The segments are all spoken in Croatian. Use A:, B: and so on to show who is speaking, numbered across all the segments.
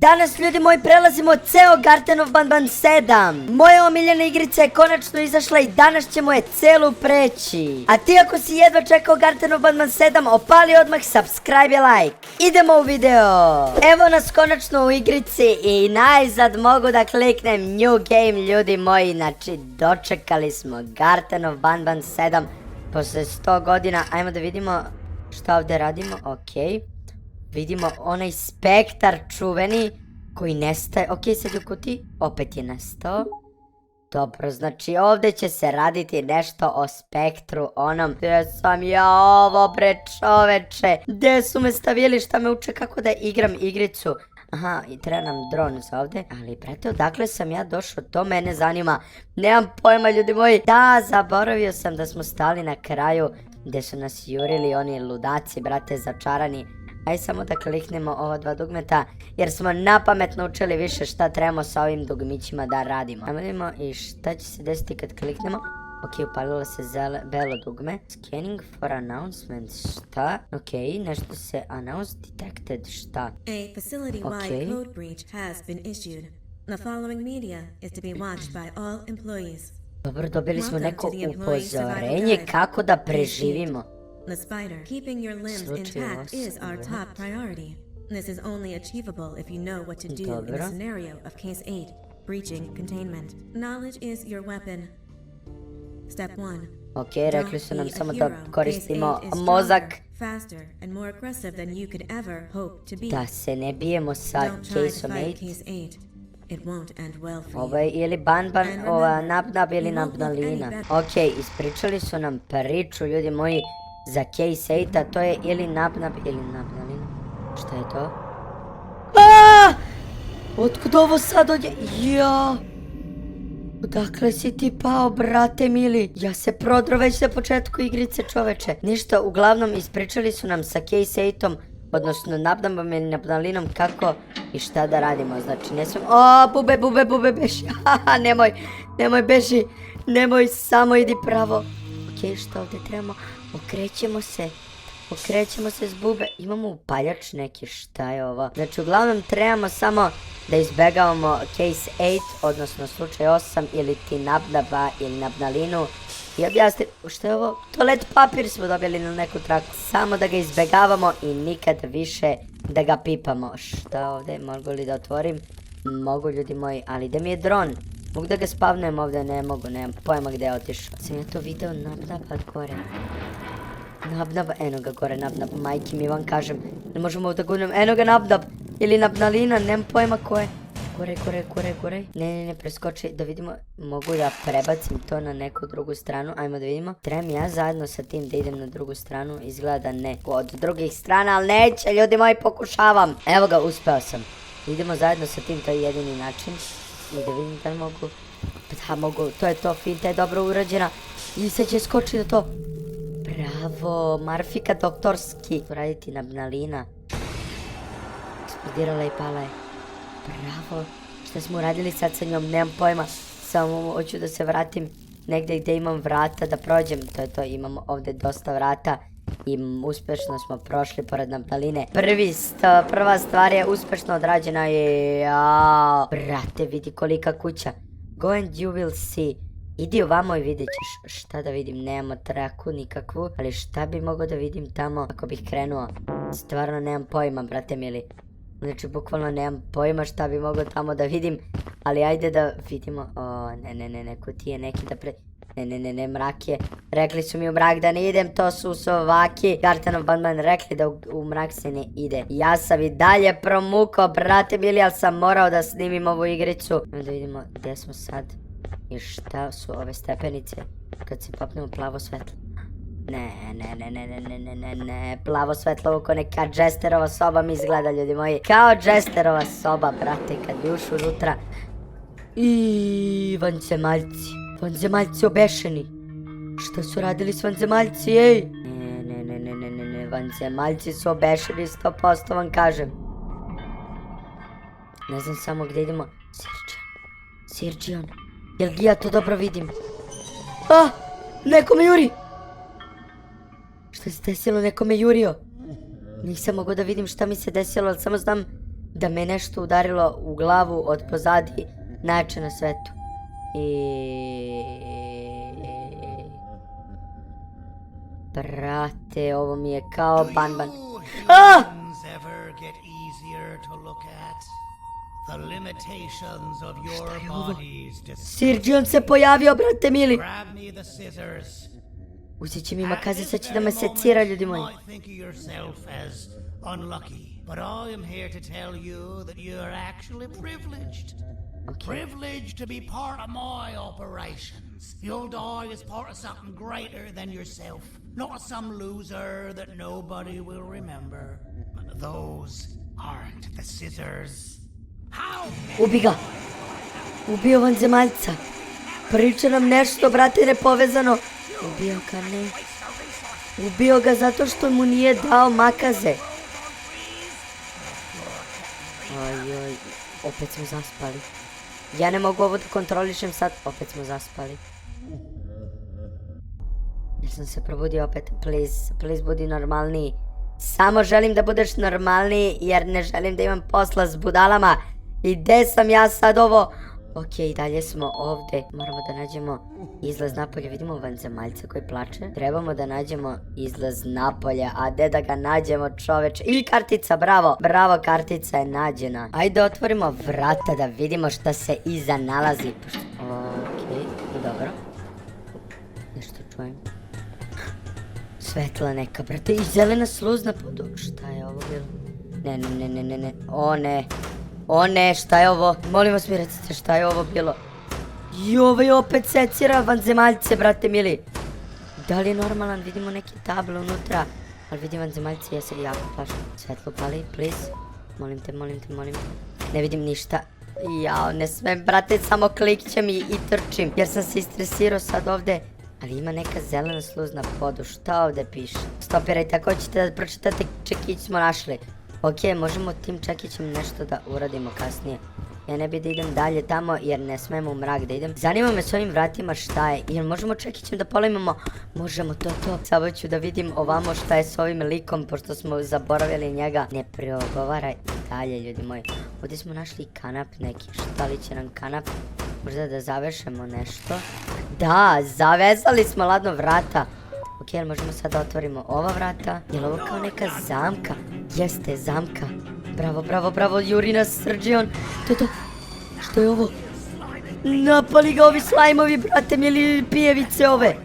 A: Danas, ljudi moji, prelazimo ceo Garten of Banban 7. Moja omiljena igrica je konačno izašla i danas ćemo je celu preći. A ti ako si jedva čekao Garten of Banban 7, opali odmah subscribe i like. Idemo u video. Evo nas konačno u igrici i najzad mogu da kliknem new game, ljudi moji. Znači, dočekali smo Garten of Banban 7 posle 100 godina. Ajmo da vidimo šta ovdje radimo. Okej. Vidimo onaj spektar čuveni koji nestaje. Ok, sad je u kutiji. Opet je nestao. Dobro, znači ovdje će se raditi nešto o spektru onom. Gdje sam ja ovo, bre, čoveče? Gdje su me stavili? Šta me uče kako da igram igricu? Aha, i treba nam dron za ovdje. Ali, brate, odakle sam ja došao? To mene zanima. Nemam pojma, ljudi moji. Da, zaboravio sam da smo stali na kraju gdje su nas jurili oni ludaci, brate, začarani. Aj samo da kliknemo ova dva dugmeta, jer smo napamet naučili više šta trebamo sa ovim dugmićima da radimo. Ajmo vidimo i šta će se desiti kad kliknemo. Ok, upalilo se belo dugme. Scanning for announcement, šta? Ok, nešto se announce detected, šta?
B: A facility-wide code breach has been issued. The following media is to be watched by all employees.
A: Dobro, dobili smo neko upozorenje kako da preživimo.
B: The spider, keeping your limbs intact is our top priority. This is only achievable if you know what to do in the scenario of Case 8, breaching containment. Knowledge is your weapon. Step 1.
A: Ok, rekli su nam samo da koristimo mozak.
B: Faster and more aggressive than you could ever hope to be.
A: Da se ne bijemo sa Case
B: 8. It won't end well for you.
A: Ovo je ili Banban, ova Nabnab ili Nabnalina. Ok, ispričali su nam priču, ljudi moji, za Case 8, a to je ili Nabnab ili Nabnalina. Šta je to? Aaaa! Otkud ovo sad odje? Ja! Odakle si ti pao, brate mili? Ja se prodro već na početku igrice, čoveče. Ništa, uglavnom ispričali su nam sa Case 8, odnosno Nabnabom ili Nabnalinom kako i šta da radimo. Znači, ne sam... O, bube, beži. Haha, nemoj, beži. Nemoj, samo idi pravo. Ok, šta ovdje trebamo? Okrećemo se s bube. Imamo upaljač neki, šta je ovo? Znači, uglavnom trebamo samo da izbegavamo Case 8, odnosno slučaj 8, ili ti Nabnaba ili Nabnalinu. I objasniti, šta je ovo? Toalet papir smo dobili na neku traku. Samo da ga izbegavamo i nikad više da ga pipamo. Šta ovdje? Mogu li da otvorim? Mogu, ljudi moji, ali da mi je dron. Mogu da ga spavnujem ovdje? Ne mogu, nemam pojma gdje je otišao. Sam ja to video Nabnaba gore. Nabnab, eno ga gore, Nabnab, majki mi vam kažem. Ne možemo da gurnem, eno ga Nabnab. Ili Nabnalina, nemam pojma ko je. Gore. Ne, preskoči, da vidimo. Mogu da prebacim to na neku drugu stranu, ajmo da vidimo. Trebam ja zajedno sa tim da idem na drugu stranu, izgleda ne od drugih strana, ali neće, ljudi moji, pokušavam. Evo ga, uspeo sam. Idemo zajedno sa tim, to je jedini način. I da vidim da li mogu. Da mogu, to je to, finta je dobro urađena. I sad će skoči na to. Bravo, Marfika doktorski. Raditi Nabnalina. Eksplodirala i pala je. Bravo. Šta smo uradili sad sa njom, nemam pojma. Samo hoću da se vratim negdje gdje imam vrata da prođem. To je to, imamo ovdje dosta vrata. I uspješno smo prošli pored Nabnaline. Prva stvar je uspješno odrađena. Jao. Brate, vidi kolika kuća. Go and you will see. Idi ovamo i vidjet ćeš. Šta da vidim, nemamo traku nikakvu. Ali šta bi mogao da vidim tamo ako bih krenuo? Stvarno nemam pojma, brate mili. Znači, bukvalno nemam pojma šta bi mogao tamo da vidim. Ali ajde da vidimo. O, ne, kutije neki da Ne, mrak je. Rekli su mi u mrak da ne idem, to su sovaki. Garten of Banban rekli da u mrak se ne ide. Ja sam i dalje promukao, brate mili, ali sam morao da snimim ovu igricu. Da vidimo gdje smo sad. I šta su ove stepenice? Kad se popnemo plavo svetlo. Ne, plavo svetlo ko neka Jesterova soba mi izgleda, ljudi moji. Kao Jesterova soba, brate, kad bi ušao unutra. I vanzemaljci obešeni. Šta su radili s vanzemaljci, ej? Ne, vanzemaljci su obešeni 100%, vam kažem. Ne znam samo gdje idemo. Sirđion. Jel ja to dobro vidim? Neko me juri! Šta se desilo? Neko me jurio. Nisam mogao da vidim šta mi se desilo, ali samo znam da me nešto udarilo u glavu od pozadi najjače na svetu. Brate, ovo mi je kao banban. Ah!
C: Ever get easier to look at? The limitations of your body's
A: Sirđion se pojavio, brate mili.
C: Grab me the scissors.
A: Uzet će mi makaze, sad će da me secira, ljudi moji.
C: You might think of yourself as unlucky, but I am here to tell you that you are actually privileged. Privileged to be part of my operations. You'll die as part of something greater than yourself, not some loser that nobody will remember. Those aren't the scissors. How?
A: Ubi ga. Ubio vanzemaljca. Priča nam nešto, brate, nepovezano. Ubio ga, ne. Ubio ga zato što mu nije dao makaze. Oj, opet smo zaspali. Ja ne mogu ovo da kontrolišem sad. Opet smo zaspali. Ja sam se probudio opet. Please budi normalniji. Samo želim da budeš normalniji jer ne želim da imam posla s budalama. I gde sam ja sad ovo? Ok, dalje smo ovde. Moramo da nađemo izlaz napolje. Vidimo vanzemaljca koji plače. Trebamo da nađemo izlaz napolje. A gde da ga nađemo, čoveče? I kartica, bravo. Bravo, kartica je nađena. Ajde otvorimo vrata da vidimo šta se iza nalazi. Ok, dobro. Nešto čujem. Svetla neka, brate. I zelena sluz na podu. Šta je ovo bilo? Ne. O ne, šta je ovo? Molim vas mi recite šta je ovo bilo. I ovaj opet secira vanzemaljce, brate mili. Da li je normalan? Vidimo neke table unutra. Ali vidim vanzemaljce, ja se jako plašim. Svetlo pali, please. Molim te. Ne vidim ništa. Jao, ne smem, brate, samo klikćem i trčim. Jer sam se istresirao sad ovde. Ali ima neka zelena sluz na podu. Šta ovde piše? Stopirajte, ako ćete da pročitate, čekić smo našli. Ok, možemo tim čekićem nešto da uradimo kasnije. Ja ne bi da idem dalje tamo jer ne smemo u mrak da idem. Zanima me s ovim vratima šta je. Jer možemo čekićem da polemimo? Možemo to. Samo ću da vidim ovamo šta je s ovim likom pošto smo zaboravili njega. Ne preogovaraj dalje, ljudi moji. Ovdje smo našli kanap neki. Šta li će nam kanap? Možda da zavešemo nešto. Da, zavezali smo ladno vrata. Ok, jel možemo sad da otvorimo ova vrata? Jel ovo kao neka zamka? Jeste, zamka. Bravo, juri nas Srđion. To je to. Što je ovo? Napali ga ovi slajmovi, brate mili, pijevice ove.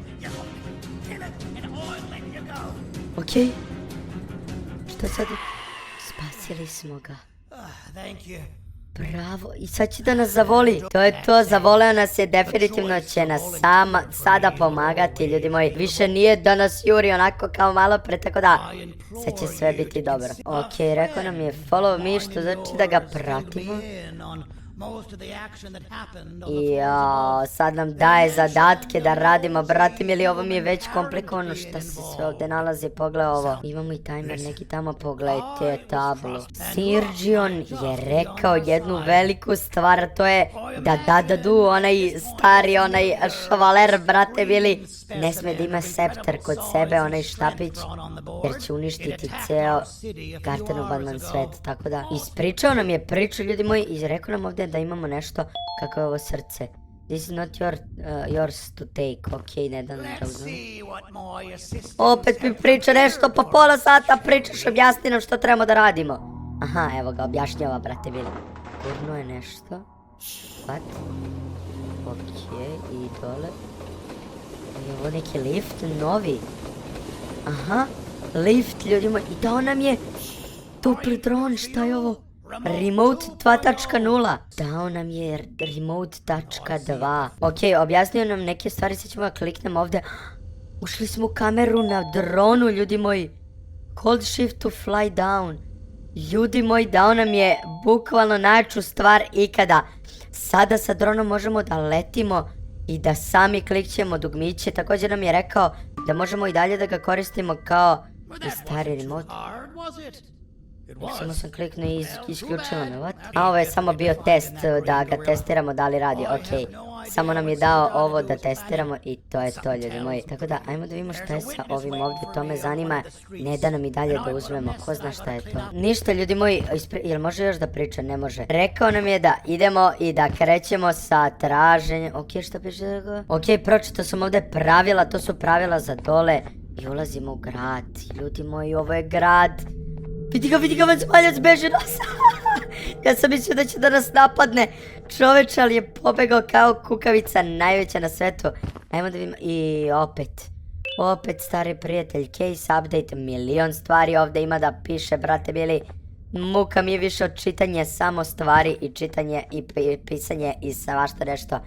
A: Ok. Što sad? Spasili smo ga.
C: Thank you.
A: Bravo, i sad će da nas zavoli. To je to, zavoleo nas je, definitivno će nas sada pomagati, ljudi moji. Više nije da nas juri onako kao malo pre, tako da sad će sve biti dobro. Ok, rekao nam je follow me, što znači da ga pratimo. I sad nam daje zadatke da radimo, brate mili, ovo mi je već komplikovano šta se sve ovdje nalazi, pogledaj ovo. Imamo i timer neki tamo, pogledajte tablu. Sirđion je rekao jednu veliku stvar, a to je da onaj stari, onaj šavaler, brate mili, ne sme da ima septer kod sebe, onaj štapić, jer će uništiti ceo Gartenov Badman svet, tako da ispričao nam je priču, ljudi moji, i rekao nam ovdje da imamo nešto, kako je ovo srce. This is not yours to take, ok, ne da nam uzmem. Opet mi priča nešto, po pola sata pričaš, objasni nam što trebamo da radimo. Aha, evo ga, objašnjava, brate mili. Gurno je nešto. What? Ok, i dole. Je ovo neki lift, novi. Aha, lift, ljudi moji, i dao nam je topli dron, šta je ovo? Remote 2.0. Dao nam je Remote 2. Ok, objasnio nam neke stvari, sad ćemo da kliknemo ovdje. Ušli smo u kameru na dronu, ljudi moji. Hold shift to fly down. Ljudi moji, dao nam je bukvalno najjaču stvar ikada. Sada sa dronom možemo da letimo i da sami klikćemo dugmiće. Također nam je rekao da možemo i dalje da ga koristimo kao i stari remote. Samo sam kliknuo i isključilo me, what? A ovo je samo bio test da ga testiramo da li radi, ok. samo nam je dao ovo da testiramo i to je to, ljudi moji. Tako da, ajmo da vidimo šta je sa ovim ovdje, to me zanima, ne da nam i dalje da uzmemo, ko zna šta je to. Ništa, ljudi moji, jel može još da priča? Ne može. Rekao nam je da idemo i da krećemo sa traženjem, ok, šta piše? Ok, pročitao sam ovdje pravila, to su pravila za dole i ulazimo u grad. Ljudi moji, ovo je grad. Vidi ga, vanzemaljec beže nas. Ja sam mislio da će da nas napadne čoveč, ali je pobegao kao kukavica najveća na svetu. Ajmo da vidimo, i opet stari prijatelj, case update, milion stvari ovdje ima da piše, brate bili. Muka mi je više od čitanja samo stvari i čitanje i pisanje i svašta nešto.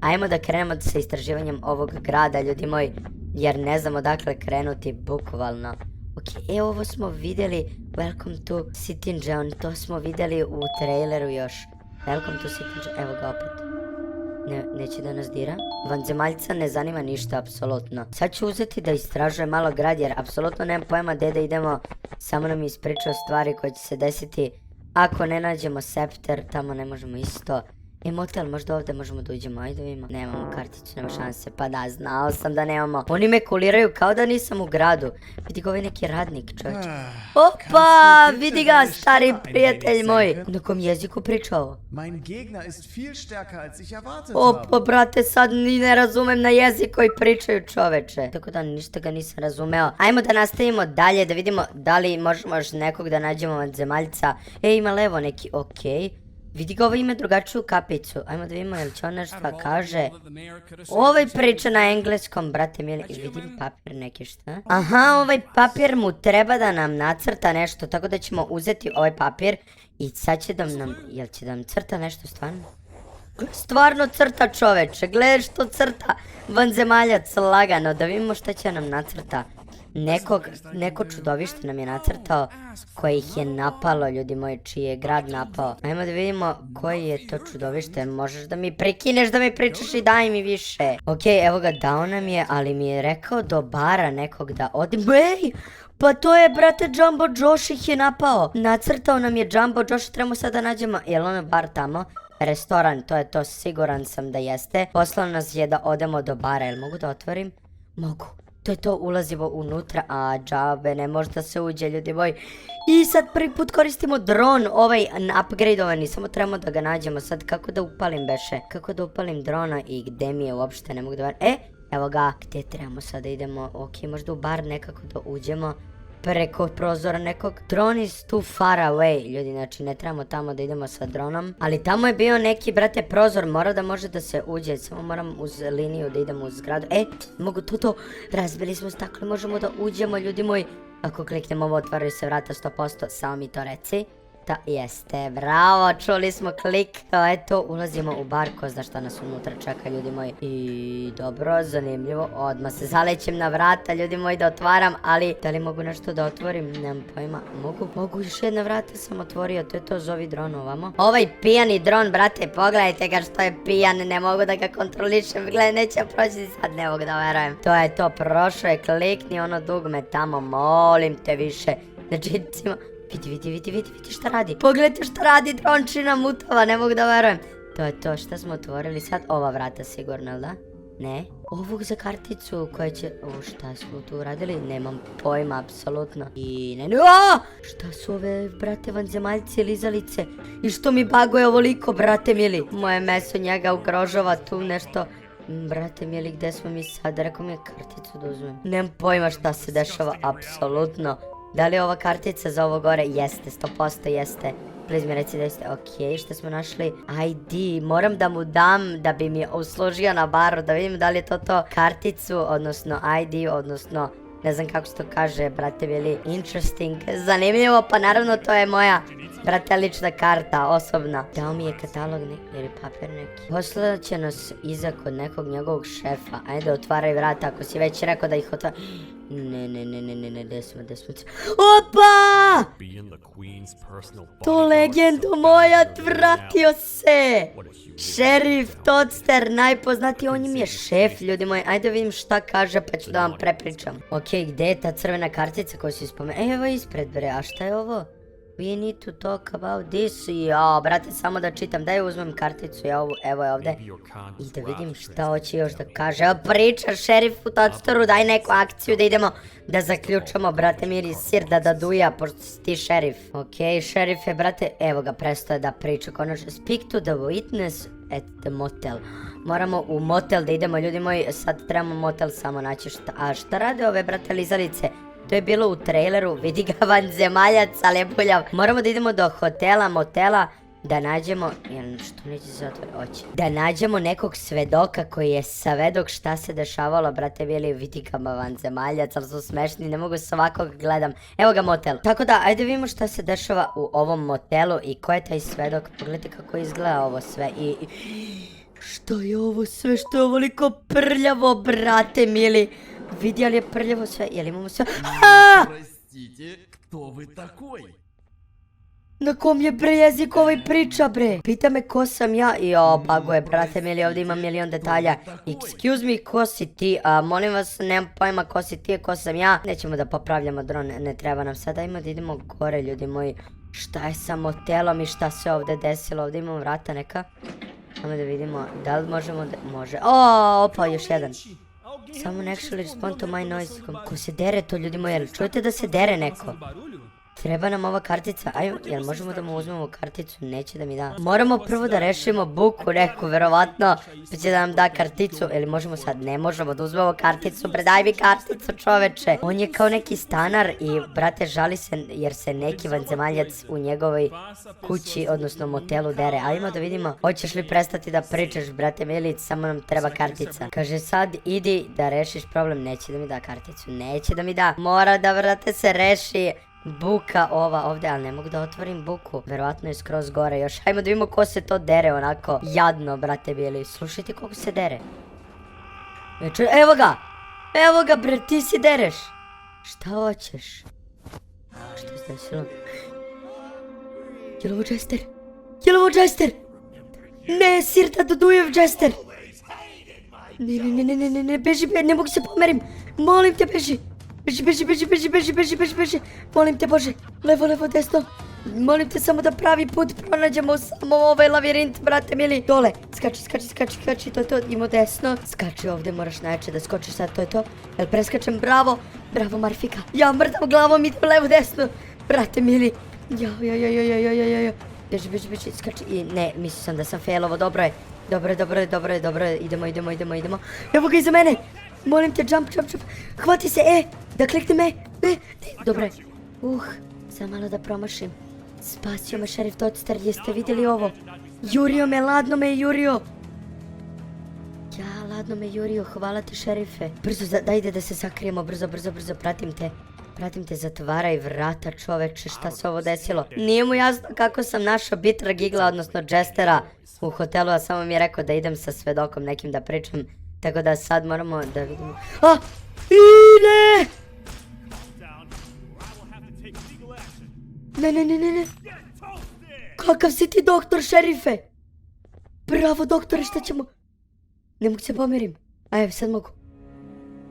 A: Ajmo da krenemo sa istraživanjem ovog grada, ljudi moji, jer ne znam odakle krenuti, bukvalno. Ok, evo ovo smo vidjeli, welcome to Sittingtown, to smo vidjeli u traileru još. Welcome to Sittingtown, evo ga opet. Neće da nas dira. Vanzemaljca ne zanima ništa, apsolutno. Sad ću uzeti da istražujem malo grad, jer apsolutno nemam pojma gdje da idemo. Samo nam je ispričao stvari koje će se desiti. Ako ne nađemo Scepter, tamo ne možemo isto. Motel, možda ovdje možemo da uđemo, ajde vidimo. Nemamo karticu, nema šanse, pa da, znao sam da nemamo. Oni me kuliraju kao da nisam u gradu. Vidi ga ovaj neki radnik, čovječ. Opa, vidi ga, stari prijatelj moj. Na kom jeziku priča ovo? Opa, brate, sad ni ne razumem na jezik koji pričaju, čoveče. Tako da ništa ga nisam razumeo. Ajmo da nastavimo dalje, da vidimo da li možemo još nekog da nađemo vanzemaljca. Ima levo neki, okej. Vidi ga, ovo ima drugačiju kapicu. Ajmo da vidimo jel će on nešto kaže. Ovaj priča na engleskom, brate mili. Vidim papir neki, šta? Aha, ovaj papir mu treba da nam nacrta nešto. Tako da ćemo uzeti ovaj papir. I sad će da nam, jel će da nam crta nešto stvarno? Stvarno crta, čoveče, gledaj što crta. Vanzemaljac, lagano, da vidimo šta će nam nacrta. Neko čudovište nam je nacrtao koje ih je napalo, ljudi moji, čiji je grad napao. Ajmo da vidimo koji je to čudovište. Možeš da mi prekineš da mi pričaš i daj mi više. Ok, evo ga, dao nam je, ali mi je rekao do bara nekog da odim. Ej, pa to je, brate, Jumbo Josh ih je napao. Nacrtao nam je Jumbo Josh, trebamo sad da nađemo, jel ono bar tamo? Restoran, to je to, siguran sam da jeste. Poslao nas je da odemo do bara, jel mogu da otvorim? Mogu. To je to, ulazimo unutra, a džabe, ne može da se uđe, ljudi moji. I sad prvi put koristimo dron, ovaj upgradeovani, samo trebamo da ga nađemo. Sad kako da upalim beše? Kako da upalim drona i gde mi je uopšte, ne mogu da varam. Evo ga, gdje trebamo sad da idemo? Ok, možda u bar nekako da uđemo. Preko prozora nekog. Drone is too far away, ljudi, znači ne trebamo tamo da idemo sa dronom. Ali tamo je bio neki, brate, prozor, mora da može da se uđe, samo moram uz liniju da idemo u zgradu. Mogu to, razbili smo stakle, možemo da uđemo, ljudi moji. Ako kliknemo ovo, otvaraju se vrata 100%, samo mi to reci. Da, jeste, bravo, čuli smo klik. Eto, ulazimo u bar, ko zna šta nas unutra čeka, ljudi moji. I dobro, zanimljivo, odmah se zalećem na vrata, ljudi moji, da otvaram, ali da li mogu nešto da otvorim, nemam pojma. Mogu, još jedna vrata sam otvorio, to je to, zovi dron ovamo. Ovaj pijani dron, brate, pogledajte ga što je pijan, ne mogu da ga kontrolišem, gledaj, neće proći sad, ne mogu da verujem. To je to, prošlo je, klikni ono dugme tamo, molim te više. Znači, recimo, vidi šta radi. Pogledajte šta radi drončina mutava, ne mogu da verujem. To je to, šta smo otvorili sad? Ova vrata sigurno, da? Ne? Ovog za karticu koja će... šta smo tu uradili? Nemam pojma, apsolutno. I ne... Šta su ove, brate, vanzemaljci, lizalice? I što mi baguje ovoliko, brate mili? Moje meso njega ugrožava tu nešto. Brate mili, gde smo mi sad? Rekao mi je karticu da uzmem. Nemam pojma šta se dešava, apsolutno. Da li je ova kartica za ovo gore? Jeste, 100% jeste. Please mi reci da jeste. Ok, što smo našli? ID, moram da mu dam da bi mi uslužio na baru, da vidim da li je to karticu, odnosno ID, odnosno ne znam kako se to kaže, brate bili, interesting, zanimljivo, pa naravno to je moja, brate, lična karta, osobna. Dao mi je katalog ili papir neki. Poslat će nas iza kod nekog njegovog šefa. Ajde, otvaraj vrata, ako si već rekao da ih otvara. Ne, gdje smo? Opa! To legendo moja, vratio se! Šerif Toadster, najpoznatiji, on im je šef, ljudi moji. Ajde vidim šta kaže, pa ću da vam prepričam. Ok, gdje je ta crvena kartica koju si spomenuo? Evo ispred, bre, a šta je ovo? We need to talk about this. Ja, brate, samo da čitam. Daj uzmem karticu, evo je ovde. I da vidim šta hoće još da kaže. Evo priča šerifu Todstoru, daj neku akciju da idemo da zaključamo, brate, miri sir da daduja, pošto si ti šerif. Okej, šerif je, brate, evo ga, prestao je da priča. Konačno, speak to the witness at the motel. Moramo u motel da idemo, ljudi moji, sad trebamo motel samo naći. A šta rade ove, brate, lizalice? To je bilo u traileru, vidi ga vanzemaljac, ali je buljav. Moramo da idemo do hotela, motela, da nađemo, što neće se otvori oči, da nađemo nekog svedoka koji je savedok šta se dešavalo, brate, bili vidi ga vanzemaljac, ali su smešni, ne mogu svakog gledam. Evo ga motel. Tako da, ajde vidimo šta se dešava u ovom motelu i ko je taj svedok. Pogledajte kako izgleda ovo sve i... Što je ovo sve, što je ovoliko prljavo, brate mili. Vidi, ali je prljavo sve, jel imamo sve...
D: Простите, кто вы такой?
A: Na kom je bre jezik ovaj priča bre? Pita me ko sam ja i bago je, brate mili, ovdje ima milion detalja. Excuse me, ko si ti? Molim vas, nemam pojma ko si ti, ko sam ja. Nećemo da popravljamo dron, ne treba nam sada, ima da idemo gore, ljudi moji. Šta je sa motelom i šta se ovdje desilo? Ovdje imamo vrata neka. Samo da vidimo, da li možemo da... Može. Opa, još jedan. Someone actually respond to my noise. Ko se dere to, ljudi moji, jel čujete da se dere neko? Treba nam ova kartica, jel možemo da mu uzmemo karticu? Neće da mi da. Moramo prvo da rešimo buku neku, verovatno, pa će da nam da karticu, ili možemo sad, ne možemo da uzmemo karticu, bre daj mi karticu čoveče. On je kao neki stanar i, brate, žali se jer se neki vanzemaljac u njegovoj kući, odnosno motelu dere. Ajmo da vidimo, hoćeš li prestati da pričaš, brate Milic, samo nam treba kartica. Kaže sad, idi da rešiš problem, neće da mi da karticu, neće da mi da. Mora da, brate, se reši buka ova ovdje, ali ne mogu da otvorim buku. Verovatno je skroz gore još. Hajmo da vidimo ko se to dere onako jadno, brate bili. Slušajte koliko se dere. Evo ga! Evo ga bre, ti si dereš. Šta hoćeš? Šta se desilo? Jel ovo Jester? Jel ovo Jester? Ne, Sirta Dudujev Jester! Ne, beži, ne mogu se pomerim. Molim te, beži. Beži, molim te Bože, levo, desno, molim te samo da pravi put pronađemo samo ovaj lavirint, brate mili, dole, skači, to je to, idemo desno, skači ovdje, moraš najjače da skočiš sad, to je to, jel preskačem, bravo Marfika, ja mrdav glavom, idem levo, desno, brate mili, ja, beži, skači, i ne, mislio sam da sam failovo, dobro je, idemo, evo ga iza mene. Molim te, jump, hvati se, da kliknem, dobro je, sam malo da promašim, spasio me šerif Todstar, jeste vidjeli ovo, jurio me, ladno me jurio, hvala ti šerife, brzo, dajde da se sakrijemo, brzo, pratim te, zatvaraj vrata čoveče, šta se ovo desilo, nije mu jasno kako sam našao Bitra Gigla, odnosno Jestera u hotelu, a samo mi je rekao da idem sa svedokom nekim da pričam. Tako da sad moramo da vidimo... Ne. Kakav si ti doktor, šerife? Bravo, doktore, šta ćemo? Ne mogu se pomerim. Evo, sad mogu.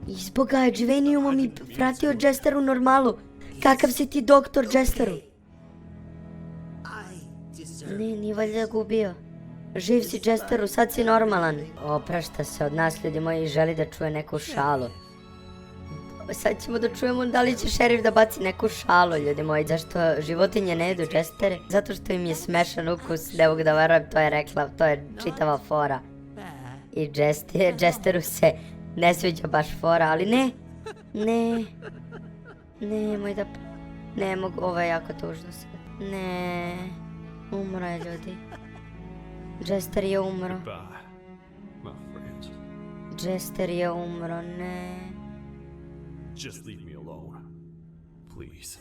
A: Izboga je Dživenijumom i vratio Jester u normalu. Kakav si ti doktor, Jesteru? Ne, nije valjda ga ubio. Živ si Jesteru, sad si normalan. Oprašta se od nas, ljudi moji, želi da čuje neku šalu. Sad ćemo da čujemo da li će šerif da baci neku šalu, ljudi moji. Zašto životinje ne jedu Jestere? Zato što im je smešan ukus, ne mogu da verujem, to je rekla, to je čitava fora. I Jesteru se ne sviđa baš fora, ali ne, moj da... Ne mogu, ovo je jako tužno sve. Ne, umro je, ljudi. Jester je umro. Jester je umro, ne.
D: Just leave me alone, please.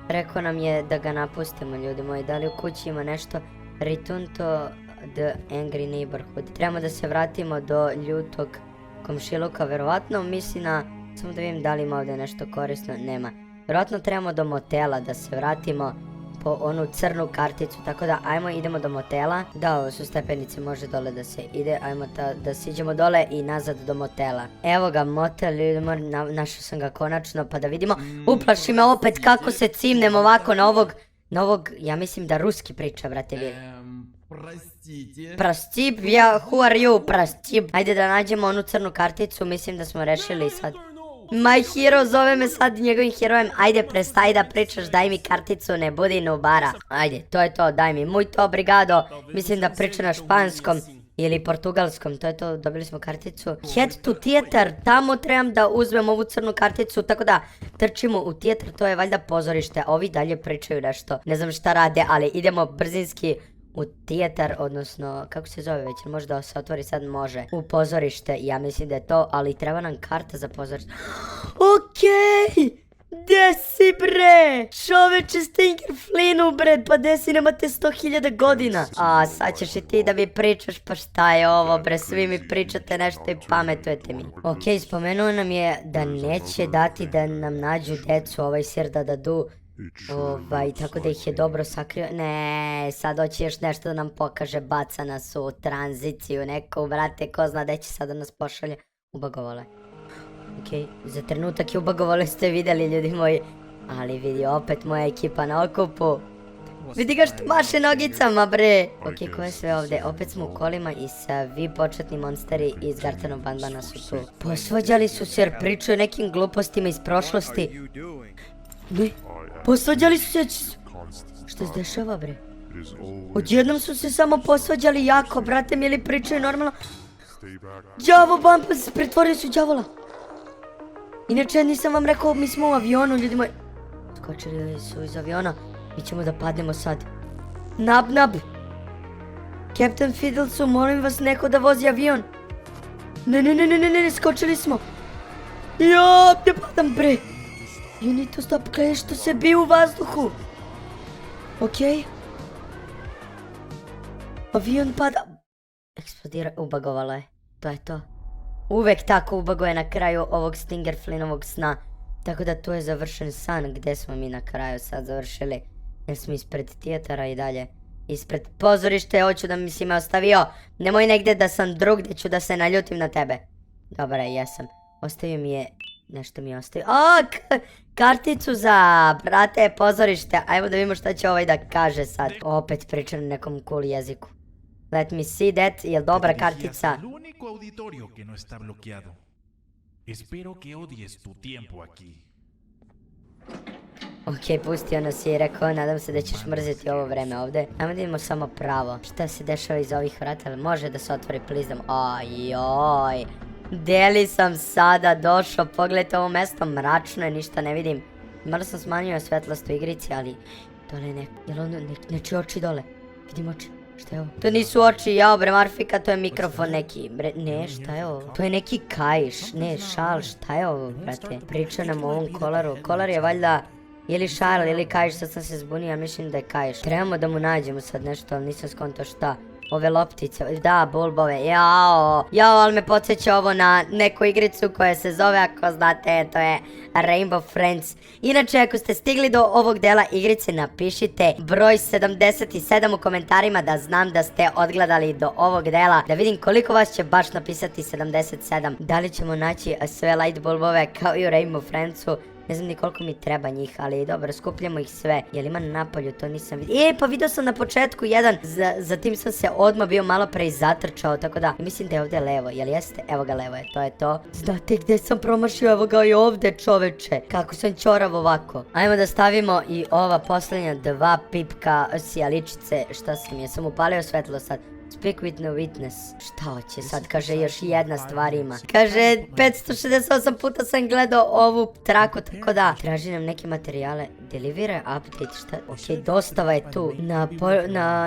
A: Rekao nam je da ga napustimo, ljudi moji. Da li u kući ima nešto? Return to the angry neighborhood. Trebamo da se vratimo do ljutog komšiluka, verovatno misli na... Samo da vidim da li ima ovdje nešto korisno. Nema. Verovatno trebamo do motela da se vratimo. po onu crnu karticu, tako da ajmo idemo do motela. Da, ovo su stepenice, može dole da se ide, ajmo da siđemo dole i nazad do motela. Evo ga motel, idemo, našao sam ga konačno, pa da vidimo. Uplaši me opet kako se cimnem ovako na ovog, ja mislim da ruski priča, brate, vidi.
D: Простите.
A: Prastip, ja, who are you, Prastip? Ajde da nađemo onu crnu karticu, mislim da smo rešili sad. My hero zove me sad njegovim herojem, ajde prestaj da pričaš, daj mi karticu, ne budi nubara. Ajde, to je to, daj mi, muito obrigado, mislim da priča na španskom ili portugalskom, to je to, dobili smo karticu. Head to theater, tamo trebam da uzmem ovu crnu karticu, tako da trčimo u theater, to je valjda pozorište, ovi dalje pričaju nešto, ne znam šta rade, ali idemo brzinski u theater, odnosno, kako se zove već, možda se otvori sad, može, u pozorište, ja mislim da je to, ali treba nam karta za pozorište. Okej! Gde si bre? Čoveče Stinger Flynnu bre, pa gde si, nemate 100.000 godina? A sad ćeš i ti da mi pričaš, pa šta je ovo bre, svi mi pričate nešto i pametujete mi. Okej, spomenuo nam je da neće dati da nam nađu decu, ovaj sir da dadu. Tako da ih je dobro sakrio. Ne, sad hoće još nešto da nam pokaže, baca nas u tranziciju neku, brate, ko zna da će sad da nas pošalje. Ubagovale. Okej, za trenutak je ubagovale, ste vidjeli ljudi moji. Ali vidi, opet moja ekipa na okupu. Vidi ga što maše nogicama bre. Okej, ko je sve ovdje? Opet smo u kolima i svi početni monsteri iz Gartenov Banbana su tu. Posvađali su se jer pričaju nekim glupostima iz prošlosti. Ne, posvađali su se. Što se dešava bre? Odjednom su se samo posvađali jako, brate mi, ili pričaju normalno. Đavo Bambas, pretvorio su đavola. Inače nisam vam rekao, mi smo u avionu, ljudi moji. Skočili su iz aviona, mi ćemo da padnemo sad. Nab. Captain Fiddlesu, molim vas neko da vozi avion. Ne, skočili smo. Ja, gdje padam bre? You need to stop, gledaj što se bi u vazduhu. Okej. Avion pada. Eksplodira, ubagovala je. To je to. Uvek tako ubaguje na kraju ovog Stinger Flynnovog sna. Tako da tu je završen san. Gde smo mi na kraju sad završili? Jer smo ispred tijatara i dalje. Ispred pozorište, hoću da mi si me ostavio. Nemoj negdje da sam drugdje, ću da se naljutim na tebe. Dobar, jesam. Ostavio mi je... Nešto mi je ostavio. Karticu za, brate, pozorište. Ajmo da vidimo šta će ovaj da kaže sad. Opet priča na nekom cool jeziku. Let me see that. Je li dobra kartica?
E: El único auditorio que no está bloqueado. Espero que odies tu tiempo aquí.
A: Okej, pustio nas je i rekao, nadam se da ćeš mrziti ovo vreme ovdje. Ajmo da vidimo samo pravo. Šta se dešava iz ovih vrata? Ali može da se otvori, please dam. Ojoj. Gde li sam sada došao? Pogledajte, ovo mesto mračno je, ništa ne vidim. Malo sam smanjio svetlost u igrici, ali... Dole je jel ono nečije oči dole? Vidim oči. Šta je ovo? To nisu oči, jao bre Marfika, to je mikrofon neki. Ne, šta je ovo? To je neki kaiš, ne, šal, šta je ovo, brate? Priča nam o ovom kolaru. Kolar je valjda ili šal ili kaiš, sad sam se zbunio, ja mislim da je kaiš. Trebamo da mu nađemo sad nešto, ali nisam skonto šta. Ove loptice, da, bulbove, jao, ali me podsjeća ovo na neku igricu koja se zove, ako znate, to je Rainbow Friends. Inače, ako ste stigli do ovog dela igrice, napišite broj 77 u komentarima da znam da ste odgledali do ovog dela, da vidim koliko vas će baš napisati 77. Da li ćemo naći sve light bulbove kao i u Rainbow Friendsu? Ne znam ni koliko mi treba njih, ali dobro, skupljamo ih sve. Jel ima na napolju, to nisam vidio. Pa vidio sam na početku jedan, zatim sam se odmah bio malo pre zatrčao, tako da mislim da je ovdje levo, jel jeste? Evo ga, levo je, to je to. Znate gdje sam promašio, evo ga i ovdje, čoveče. Kako sam ćorav ovako. Ajmo da stavimo i ova posljednja dva pipka sjaličice. Šta sam, jesam upalio svetlo sad? Speak with no witness. Šta hoće sad? Kaže, još jedna stvar ima. Kaže, 568 puta sam gledao ovu traku, tako da traži nam neke materijale. Deliver update, šta? Okej, dostava je tu.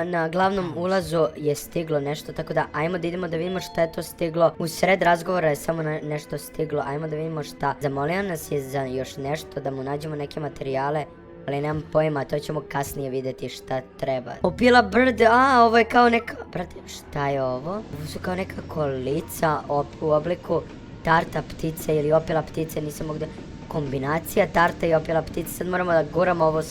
A: Na glavnom ulazu je stiglo nešto, tako da ajmo da idemo da vidimo šta je to stiglo. U sred razgovora je samo nešto stiglo, ajmo da vidimo šta. Zamolio nas je za još nešto, da mu nađemo neke materijale. Ali nemam pojma, to ćemo kasnije vidjeti šta treba. Opila bird, ovo je kao neka... Brate, šta je ovo? Ovo su kao neka kolica u obliku tarta ptice ili opila ptice, nisam mogu da... kombinacija tarta i opila ptica. Sad moramo da guramo ovo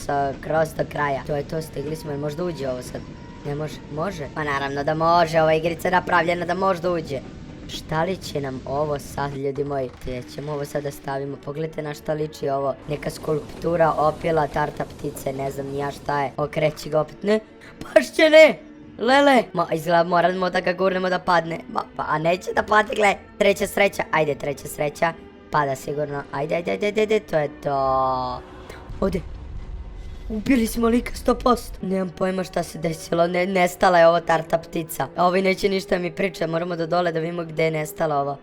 A: kroz do kraja. To je to, stigli smo, jer možda uđe ovo sad? Ne može, može? Pa naravno da može, ova igrica je napravljena da možda uđe. Šta li će nam ovo sad, ljudi moji? Gdje ćemo ovo sad da stavimo? Pogledajte na šta liči ovo. Neka skulptura opila tarta ptice, ne znam ni ja šta je. Okreći ga opet, ne? Baš će ne! Lele! Izgleda moramo da ga gurnemo da padne. A neće da padne, gle. Treća sreća, ajde treća sreća. Pada sigurno, ajde, to je to. Ode. Ubili smo lika 100%. Nemam pojma šta se desilo, nestala je ovo tarta ptica. A ovi neće ništa mi priča, moramo do dole da vidimo gdje je nestala ovo.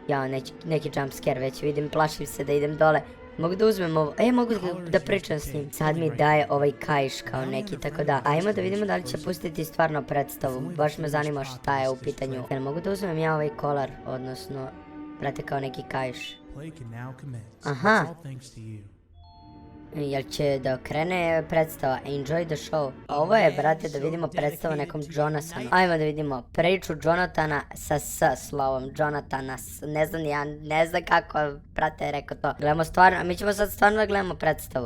A: Ja, neki jumpscare već vidim, plašim se da idem dole. Mogu da uzmem ovo, mogu da pričam s njim. Sad mi daje ovaj kaiš kao neki, tako da. Ajmo da vidimo da li će pustiti stvarno predstavu. Baš me zanima šta je u pitanju. Jel mogu da uzmem ja ovaj kolar, odnosno, brate, kao neki kaiš. Aha. Jel će da krene predstava? Enjoy the show. Ovo je, brate, da vidimo predstavu nekom Jonathanu. Ajmo da vidimo priču Jonathana sa S slovom. Jonathana, ne znam ja, ne znam kako, brate, je rekao to. Gledamo stvarno, mi ćemo sad stvarno da gledamo predstavu.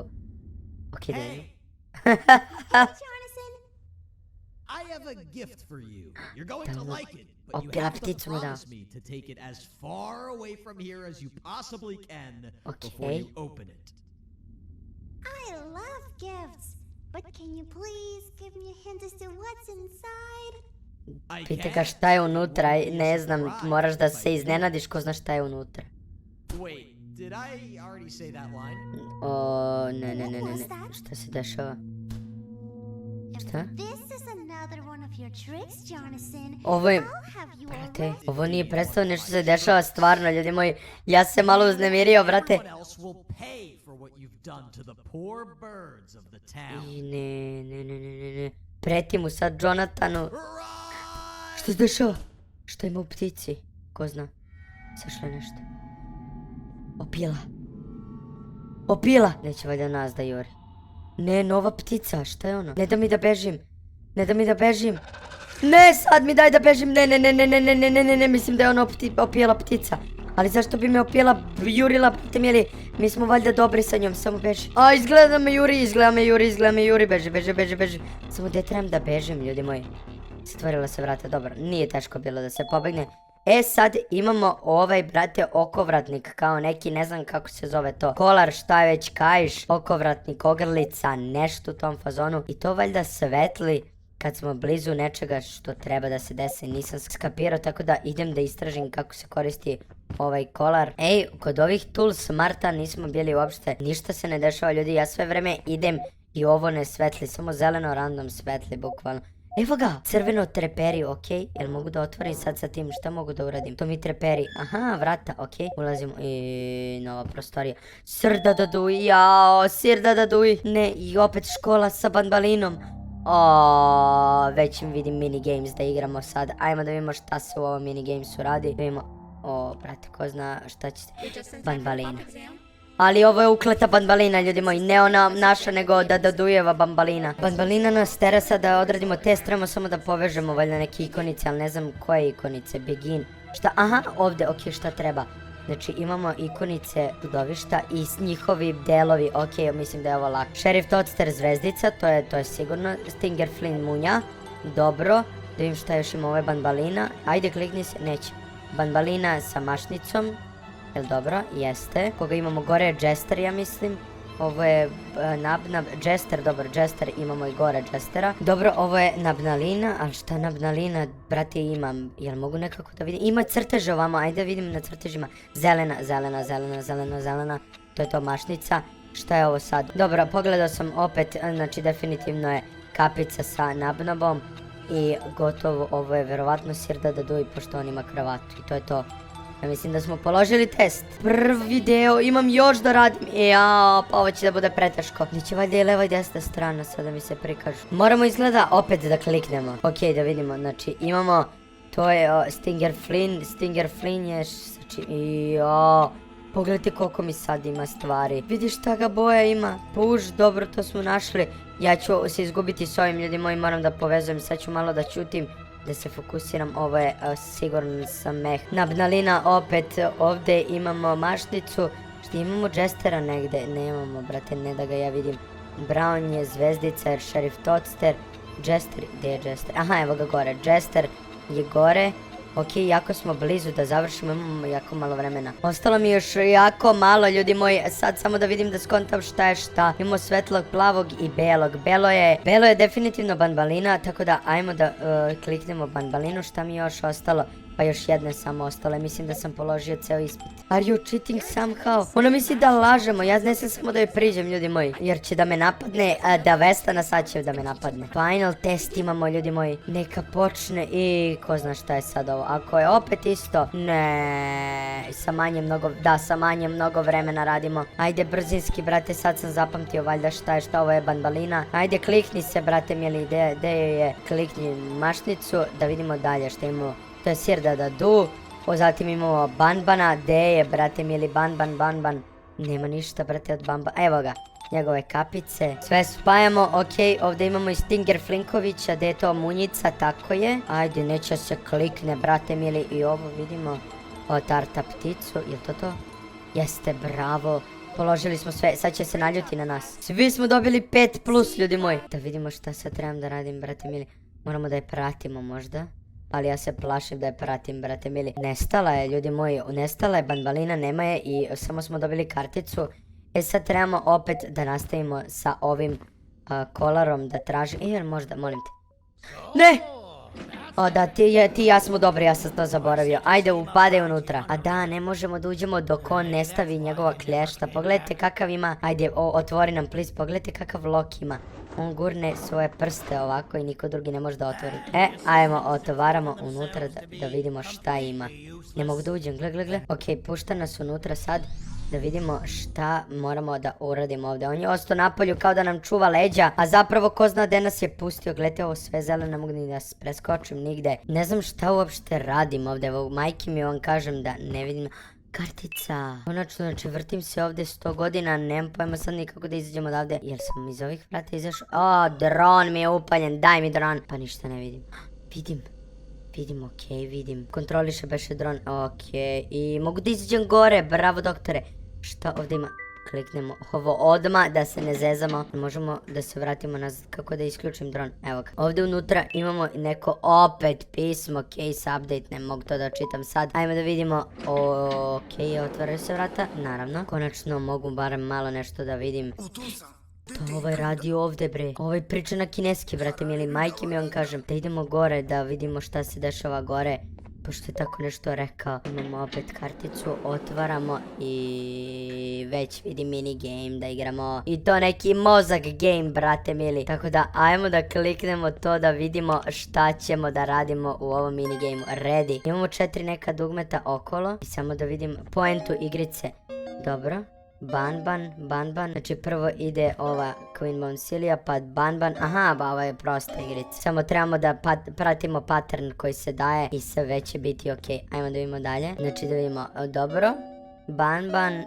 A: Ok, da vidimo.
F: Jonathan, I have a gift for you. You're going to like it, but you
A: Opila
F: have to
A: pticu mu dao.
F: promise me to take it as far away from here as you possibly can before
A: Okay.
F: you open it.
G: I love gifts, but can you please give me a hint as to what's inside?
F: I
A: Pita ga
F: can.
A: šta je unutra, ne znam, moraš da se iznenadiš ko zna šta je unutra.
F: Wait, did I already say that line?
A: O, ne, šta se dešava? Šta?
G: This is another one of your tricks, Jonathan.
A: Ovo je,
G: I'll have you
A: brate,
G: arrested.
A: ovo nije predstava, nešto se dešava stvarno, ljudi moji. Ja se malo uznemirio, brate.
F: Everyone else will pay for what you've done to the poor birds of the town.
A: I ne. Preti mu sad Jonathanu. Što se dešava? Šta ima u ptici? Ko zna? Sašlo je nešto. Opila! Neće valjda nas da juri. Ne, nova ptica, šta je ono? Ne da mi da bežim. Ne, sad mi daj da bežim, ne, mislim da je ono opijela ptica. Ali zašto bi me opijela, jurila, brate mili, mi smo valjda dobri sa njom, samo beži. A, izgleda me juri, beži. Samo gdje trebam da bežim, ljudi moji. Stvorila se vrata, dobro, nije teško bilo da se pobegne. Sad imamo ovaj, brate, okovratnik, kao neki, ne znam kako se zove to. Kolar, šta je već, kaiš, okovratnik, ogrlica, nešto u tom fazonu. I to valjda svetli kad smo blizu nečega što treba da se desi. Nisam skapirao, tako da idem da istražim kako se koristi ovaj kolar. Kod ovih tool smarta nismo bili uopšte. Ništa se ne dešava, ljudi, ja sve vreme idem i ovo ne svetli, samo zeleno random svetli, bukvalno. Evo ga, crveno treperi, okej. Jel mogu da otvorim sad sa tim, šta mogu da uradim? To mi treperi, aha, vrata, okej. Ulazimo, i nova prostorija. Sir da duj, jao, sir da duj. Ne, i opet škola sa banbalinom. Već im vidim minigames da igramo sad. Ajmo da vidimo šta se u ovom minigamesu radi. Da vidimo, brate, ko zna šta će se... Banbalina. Ali ovo je ukleta banbalina, ljudi moji, ne ona naša, nego Dadujeva banbalina. Banbalina nas tera sad da odradimo test, trebamo samo da povežemo valjda neke ikonice, ali ne znam koje ikonice, begin. Šta, aha, ovdje, ok, šta treba? Znači imamo ikonice čudovišta i njihovi delovi, ok, mislim da je ovo lako. Sheriff Toadster zvezdica, to je sigurno. Stinger Flynn munja, dobro. Da vidim šta još ima, ovo je banbalina. Ajde, klikni se, neće. Banbalina sa mašnicom. Jel dobro? Jeste. Koga imamo gore je Jester, ja mislim. Ovo je Jester, dobro, Jester, imamo i gore Jestera. Dobro, ovo je Nabnalina, ali šta Nabnalina, brate, imam? Jel mogu nekako da vidim? Ima crtež ovamo, ajde vidim na crtežima. Zelena. To je to mašnica. Šta je ovo sad? Dobro, pogledao sam opet, znači definitivno je kapica sa Nabnobom. I gotovo, ovo je verovatno Sir Dadaduj, pošto on ima kravatu. I to je to. Ja mislim da smo položili test. Prvi deo, imam još da radim. Pa ovo će da bude preteško. Neće valjda i leva i desna strana sad da mi se prikažu. Moramo izgleda opet da kliknemo. Ok, da vidimo, znači imamo, to je Stinger Flynn je, znači, pogledajte koliko mi sad ima stvari. Vidiš šta ga boja ima? Puš, dobro, to smo našli. Ja ću se izgubiti s ovim, ljudi moji, moram da povezujem, sad ću malo da ćutim. Da se fokusiram, ovo je sigurno sam meh. Nabnalina opet, ovdje imamo mašnicu Šta imamo Jestera negde? Nemamo, brate, ne da ga ja vidim. Brown je zvezdica, jer Sheriff Toadster. Jester, gdje je Jester? Aha, evo ga gore. Jester je gore. Ok, jako smo blizu da završimo, imamo jako malo vremena. Ostalo mi još jako malo, ljudi moji. Sad samo da vidim da skontam šta je šta. Imamo svetlog, plavog i belog. Belo je definitivno Banbalina, tako da ajmo da kliknemo Banbalinu. Šta mi je još ostalo? Pa još jedne samo ostale, mislim da sam položio ceo ispit. Are you cheating somehow? Ona misli da lažemo, ja ne znam samo da joj priđem, ljudi moji. Jer će da me napadne, da Vestana sad će da me napadne. Final test imamo, ljudi moji. Neka počne i ko zna šta je sad ovo. Ako je opet isto, ne, sa manje mnogo vremena radimo. Ajde brzinski, brate, sad sam zapamtio valjda šta je šta, ovo je Banbalina. Ajde klikni se, brate mili, gde je, klikni mašnicu, da vidimo dalje šta imamo. To je Sir Dadadu, zatim imamo Banbana, gde je, brate mili, Banban, nema ništa, brate, od Banbana, evo ga, njegove kapice, sve spajamo, ok, ovdje imamo i Stinger Flinkovića, gde je to Munjica, tako je, ajde, neće se klikne, brate mili, i ovo vidimo, o Tarta pticu, je to? Jeste, bravo, položili smo sve, sad će se naljuti na nas, svi smo dobili 5+, ljudi moji, da vidimo šta sad trebam da radim, brate mili, moramo da je pratimo možda. Ali ja se plašim da je pratim, brate mili. Nestala je, ljudi moji, nestala je, Banbalina nema je i samo smo dobili karticu. Sad trebamo opet da nastavimo sa ovim kolarom da tražim. Jer možda, molim te. Ne! O da, ti i ja smo dobri, ja sam to zaboravio. Ajde, upadaj unutra. A da, ne možemo da uđemo dok on ne stavi njegova klješta. Pogledajte kakav ima, ajde, otvori nam please, pogledajte kakav lok ima. On gurne svoje prste ovako i niko drugi ne može da otvori. Ajmo, otvaramo unutra da vidimo šta ima. Ne mogu da uđem, gle. Ok, pušta nas unutra sad da vidimo šta moramo da uradimo ovdje. On je ostao napolju kao da nam čuva leđa, a zapravo ko zna gde nas je pustio. Gledajte ovo sve zeleno, ne mogu ni da preskočim nigde. Ne znam šta uopšte radim ovdje. Evo, majke mi vam kažem da ne vidim. Kartica. Konačno, znači vrtim se ovdje 100 godina, nemam pojma sad nikako da izađemo odavde. Jel sam iz ovih vrata izašao? O, dron mi je upaljen, daj mi dron. Pa ništa ne vidim. Vidim, okej, vidim. Kontroliše beše dron, okej. I mogu da izađem gore, bravo doktore. Šta ovdje ima? Kliknemo ovo odmah da se ne zezamo. Možemo da se vratimo nazad. Kako da isključim dron? Evo ga. Ovdje unutra imamo neko opet pismo. Case update. Ne mogu to da čitam sad. Ajmo da vidimo. Ok, otvaraju se vrata. Naravno. Konačno mogu barem malo nešto da vidim. To ovaj radi ovdje, bre. Ovaj priča na kineski, brate mili. Majke mi on kažem. Da idemo gore da vidimo šta se dešava gore. Pošto je tako nešto rekao. Imamo opet karticu, otvaramo i već vidim minigame da igramo. I to neki mozak game, brate mili. Tako da ajmo da kliknemo to da vidimo šta ćemo da radimo u ovom minigameu. Ready. Imamo 4 neka dugmeta okolo. I samo da vidim poentu igrice. Dobro. Banban, znači prvo ide ova Queen Monsilia, pa Banban, aha, ba ova je prosta igrica. Samo trebamo da pratimo pattern koji se daje i sve već će biti ok. Ajmo da vidimo dalje, znači da vidimo, dobro, Banban,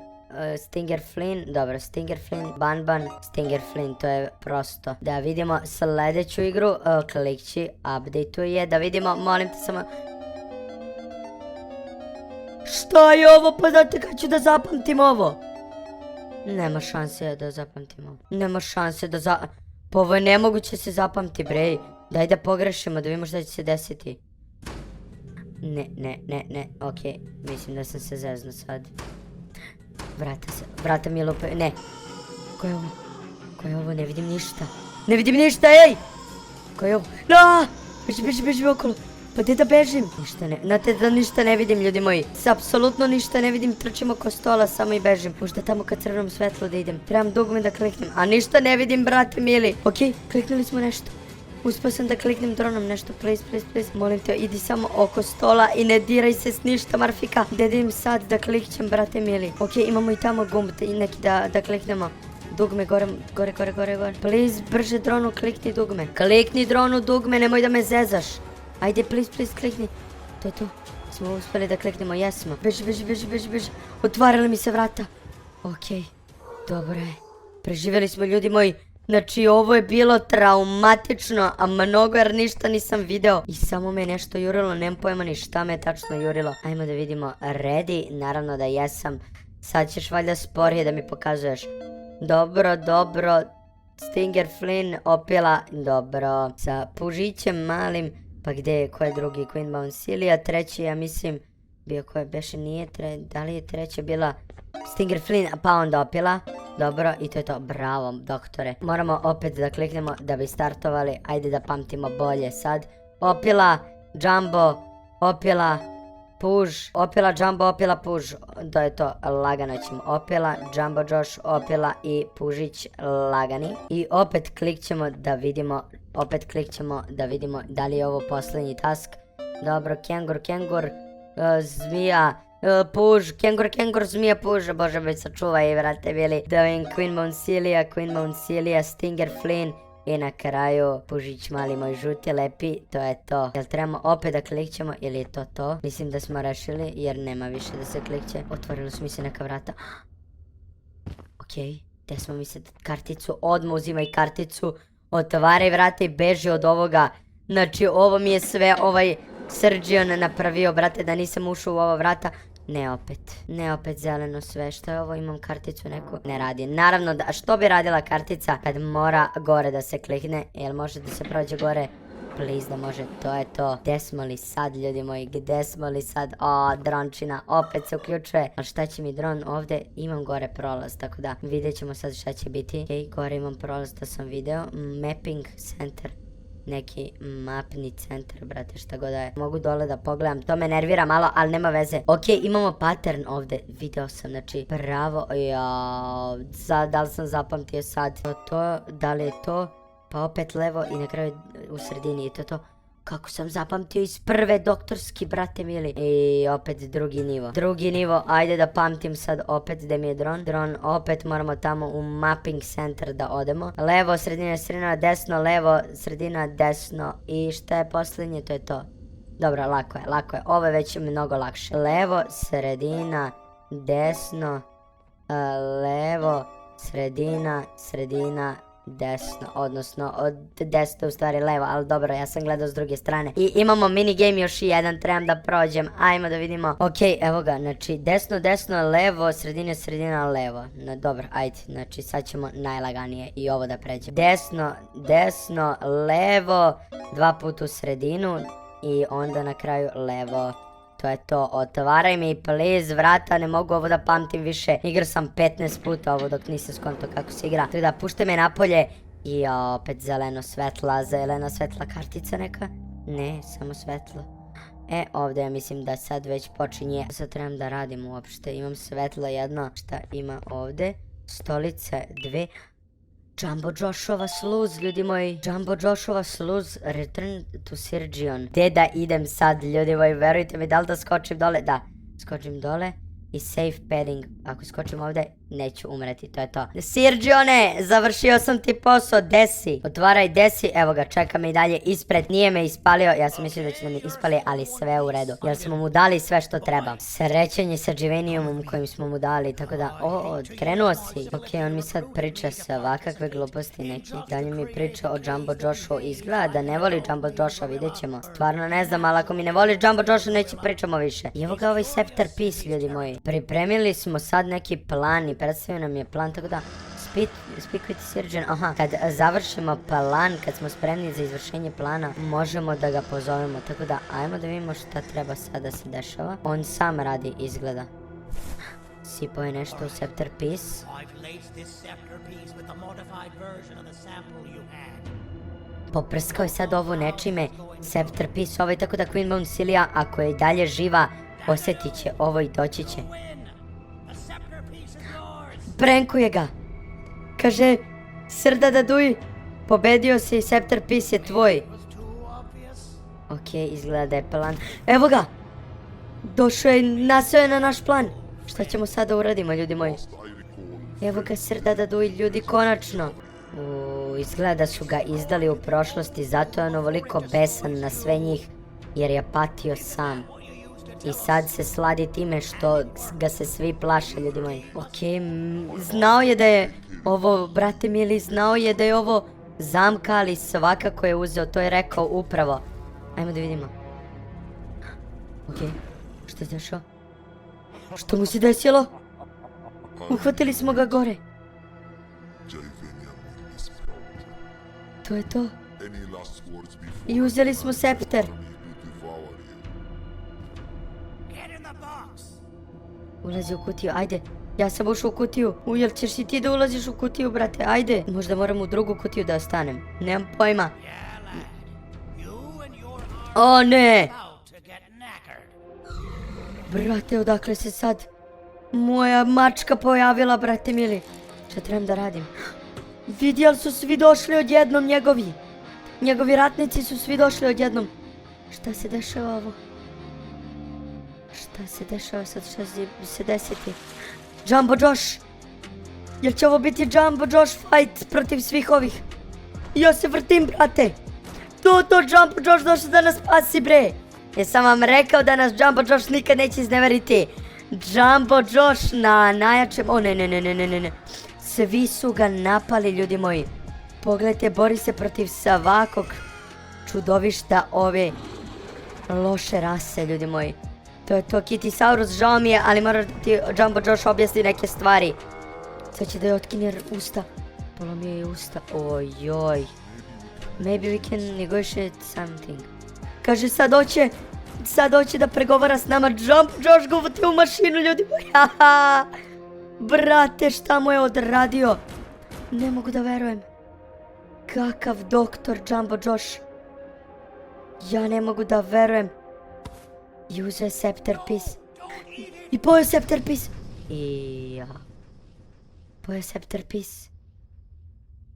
A: Stinger Flynn, dobro, Stinger Flynn, Banban, Stinger Flynn, to je prosto. Da vidimo sljedeću igru, klikći, update-uje, da vidimo, molim te samo... Šta je ovo, pa znate kad ću da zapamtim ovo? Nema šanse da zapamtim ovo. Nema šanse da Pa ovo je nemoguće se zapamti, brej. Daj da pogrešimo, da vidimo šta će se desiti. Ne, okej. Mislim da sam se zeznuo sad. Vrata mi je lupe, ne. Ko je ovo, ne vidim ništa, ej! Ko je ovo? No! Beži okolo. Pa gdje da bežim? Ništa ne vidim, ljudi moji. Apsolutno ništa ne vidim, trčim oko stola samo i bežim. Možda tamo ka crvenom svetlu da idem. Trebam dugme da kliknem, a ništa ne vidim, brate mili. Okej, kliknuli smo nešto. Uspio sam da kliknem dronom nešto, please. Molim te, idi samo oko stola i ne diraj se s ništa, Marfika. Gdje idem sad da klikćem, brate mili. Okej, imamo i tamo gumb i neki da kliknemo. Dugme, gore. Please, brže dronu, klikni dugme. Klikni dronu, dugme, nemoj da me zezaš. Ajde, please, klikni. To je to. Smo uspjeli da kliknemo, jesmo. Beži. Otvarali mi se vrata. Okej, dobro je. Preživjeli smo, ljudi moji. Znači, ovo je bilo traumatično, a mnogo jer ništa nisam video. I samo me nešto jurilo, nemam pojma ni šta me tačno jurilo. Ajmo da vidimo, ready, naravno da jesam. Sad ćeš valjda sporije da mi pokazuješ. Dobro, dobro. Stinger Flynn, opila, dobro. Sa pužićem malim, pa gdje je, ko je drugi? Queen Bouncilija, treći, ja mislim, bio ko je, beše nije, da li je treća bila Stinger Flynn, pa onda opila. Dobro, i to je to, bravo, doktore. Moramo opet da kliknemo da bi startovali, ajde da pamtimo bolje sad. Opila, Jumbo, opila, puž, opila, Jumbo, opila, puž, to je to, lagano ćemo, opila, Jumbo Josh, opila i pužić lagani. I opet klikćemo da vidimo, da li je ovo posljednji task. Dobro, kengur, zmija, puž, kengur, zmija, puž, bože već sačuvaj, vrate bili. Da vidim, Queen Bouncilija, Stinger Flynn. I na kraju, pužić mali moj žuti lepi, to je to. Jel trebamo opet da klikćemo ili je to to? Mislim da smo rešili jer nema više da se klikće. Otvorilo su mi se neka vrata. Okej, gdje smo mi sad karticu? Odmah uzimaj karticu, otvaraj vrata i beži od ovoga. Znači ovo mi je sve ovaj Sergion napravio, brate, da nisam ušao u ova vrata. Ne opet zeleno sve, što je ovo, imam karticu neku, ne radi. Naravno, da, što bi radila kartica kad mora gore da se klikne, jel može da se prođe gore? Please da može, to je to. Gde smo li sad, ljudi moji, gde smo li sad? O, drončina, opet se uključuje. Ali šta će mi dron ovde? Imam gore prolaz, tako da vidjet ćemo sad šta će biti. Okej, gore imam prolaz, to sam video. Mapping center. Neki mapni centar, brate, šta god da je. Mogu dole da pogledam, to me nervira malo, ali nema veze. Okej, imamo pattern ovde, video sam, znači, bravo, jao, da li sam zapamtio sad? To, da li je to? Pa opet levo i na kraju u sredini, i to to. Kako sam zapamtio iz prve doktorski, brate mili. I opet drugi nivo, ajde da pamtim sad opet gde mi je dron, opet moramo tamo u mapping center da odemo. Levo, sredina, desno, levo, sredina, desno i šta je posljednje, to je to. Dobro, lako je, ovo je već mnogo lakše. Levo, sredina, desno, levo, sredina, desno, odnosno od desno u stvari levo, ali dobro, ja sam gledao s druge strane. I imamo minigame još jedan, trebam da prođem, ajmo da vidimo. Okej, evo ga, znači desno, levo, sredina, levo. No, dobro, ajde, znači sad ćemo najlaganije i ovo da pređem. Desno, levo, 2 puta u sredinu i onda na kraju levo. To je to, otvaraj mi please vrata, ne mogu ovo da pamtim više. Igrao sam 15 puta ovo dok nisam skonto kako se igra. Tako da puštaj me napolje i opet zelena svetla kartica neka. Ne, samo svetlo. Ovdje ja mislim da sad već počinje. Sad trebam da radim uopšte, imam svetlo jedno. Šta ima ovdje? Stolice 2. Jumbo Joshova sluz, ljudi moji. Jumbo Joshova sluz, return to Sergion. Gde da idem sad, ljudi moji, verujte mi, da li da skočim dole? Da, skočim dole. I safe padding, ako skočim ovdje, neću umreti, to je to. Sergione, završio sam ti posao, desi. Otvaraj, desi, evo ga, čeka me i dalje ispred. Nije me ispalio, ja sam mislio da će da mi ispali, ali sve u redu. Jer smo mu dali sve što treba. Srećenje sa Giveniumom kojim smo mu dali, tako da, krenuo si. Okej, on mi sad priča sa ovakakve gluposti neki. Dalje mi priča o Jumbo Joshu, izgleda da ne voli Jumbo Josha, vidjet ćemo. Stvarno ne znam, ali ako mi ne voli Jumbo Josha, neće pričamo više. I evo ga ovaj Scepter Piece, ljudi moji. Pripremili smo sad neki plan i predstavio nam je plan, tako da speak with Sergion, kad završimo plan, kad smo spremni za izvršenje plana, možemo da ga pozovemo, tako da ajmo da vidimo šta treba sada se dešava. On sam radi, izgleda. Sipao je nešto u Scepter Piece. Poprskao je sad ovo nečime, Scepter Piece ovaj, tako da Queen Bouncilija, ako je i dalje živa, osjetit će ovo i doći će. Prankuje ga. Kaže, Srda Daduj, pobedio si i Scepter Piece je tvoj. Okej, izgleda da je plan. Evo ga! Došao je, nasao je na naš plan. Šta ćemo sada uradimo, ljudi moji? Evo ga Srda Daduj, ljudi, konačno. Izgleda da su ga izdali u prošlosti, zato je on ovoliko besan na sve njih, jer je patio sam. I sad se sladi time što ga se svi plaše, ljudi moji. Okej, znao je da je ovo, brate mili, znao je da je ovo zamka, ali svakako je uzeo, to je rekao upravo. Ajmo da vidimo. Okej, što je dešao? Što mu se desilo? Uhvatili smo ga gore. To je to. I uzeli smo septer.
C: Get in the box.
A: Ulazi u kutiju, ajde. Ja sam ušao u kutiju. Jel ćeš i ti da ulaziš u kutiju, brate? Ajde. Možda moram u drugu kutiju da ostanem. Nemam pojma.
C: Yeah, lad. You and your
A: O ne!
C: about to get knackered.
A: Brate, odakle se sad moja mačka pojavila, brate mili? Šta trebam da radim? Vidi, jel su svi došli odjednom njegovi? Njegovi ratnici su svi došli odjednom. Šta se dešava ovo? Šta se dešava sad? Šta će se desiti? Jumbo Josh! Jel će ovo biti Jumbo Josh fight protiv svih ovih? Ja se vrtim, brate! To, Jumbo Josh došao da nas spasi, bre! Jesam vam rekao da nas Jumbo Josh nikad neće izneveriti. Jumbo Josh na najjačem... O, ne. Svi su ga napali, ljudi moji. Pogledajte, bori se protiv svakog čudovišta ove loše rase, ljudi moji. To je to, Kitisaurus, žao mi je, ali moraš da ti Jumbo Josh objasni neke stvari. Sad će da je otkine usta. Polomio je usta, ojoj. Maybe we can negotiate something. Kaže, sad hoće da pregovara s nama. Jumbo Josh ga uvati u mašinu, ljudi moji. Haha. Brate, šta mu je odradio? Ne mogu da verujem. Kakav doktor Jumbo Josh. Ja ne mogu da verujem. I uzeo je Scepter Piece. I pojeo Scepter Piece. I ja. Pojeo Scepter Piece.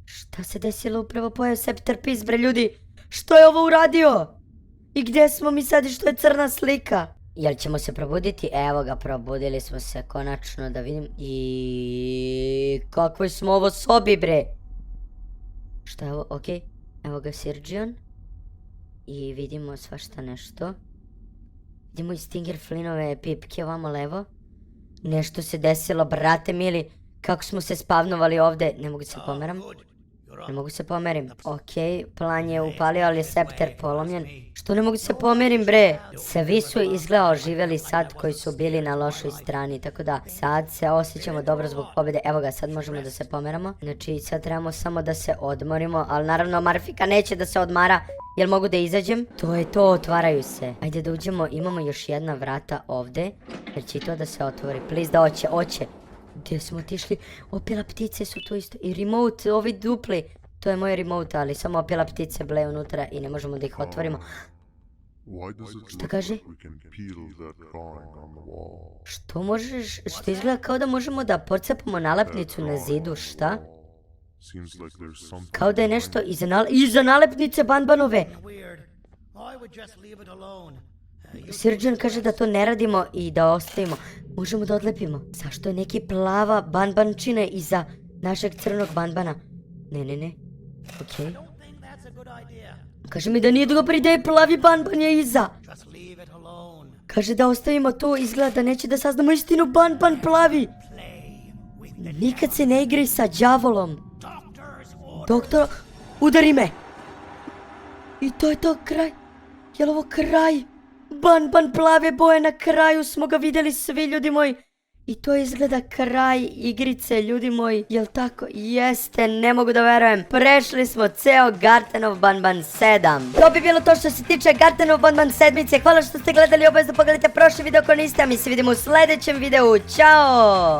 A: Šta se desilo? Upravo pojeo Scepter Piece, bre ljudi. Što je ovo uradio? I gdje smo mi sad i što je crna slika? Jel ćemo se probuditi? Evo ga, probudili smo se konačno, da vidim. I kakvoj smo ovo sobi, bre. Šta je ovo? Okej. Evo ga Sirđion. I vidimo svašta nešto. Vidimo i Stinger Flynnove pipke ovamo levo. Nešto se desilo, brate mili. Kako smo se spavnovali ovde. Ne mogu se pomeram. Ne mogu se pomerim. Okej, plan je upalio, ali je septer polomljen. Što ne mogu se pomerim, bre? Svi su izgleda oživjeli sad koji su bili na lošoj strani. Tako da sad se osjećamo dobro zbog pobjede. Evo ga, sad možemo da se pomeramo. Znači sad trebamo samo da se odmorimo. Ali naravno Marfika neće da se odmara. Jel mogu da izađem? To je to, otvaraju se. Ajde da uđemo, imamo još jedna vrata ovde. Jer će i to da se otvori. Please da oće. Gdje smo otišli? Opila ptice su tu isto. I remote, ovi dupli. To je moj remote, ali samo opila ptice ble unutra i ne možemo da ih otvorimo. Šta kaže? Što možeš, što izgleda kao da možemo da pocepamo nalepnicu na zidu, šta? Kao da je nešto iza nalepnice Banbanove. Sirđan kaže da to ne radimo i da ostavimo. Možemo da odlepimo. Zašto je neki plava banbančina iza našeg crnog banbana? Ne. Okej. Kaže mi da nije dobar ideja, plavi banban je iza. Kaže da ostavimo to, izgleda da neće da saznamo istinu, banban plavi. Nikad se ne igraj sa đavolom. Doktor, udari me. I to je to, kraj. Jel ovo kraj? Banban plave boje, na kraju smo ga vidjeli svi, ljudi moji. I to izgleda kraj igrice, ljudi moji. Jel tako? Jeste, ne mogu da verujem. Prešli smo ceo Gartenov Banban 7. To bi bilo to što se tiče Gartenov Banban 7. Hvala što ste gledali, obavezno pogledajte prošli video ako niste, a mi se vidimo u sljedećem videu. Ćao!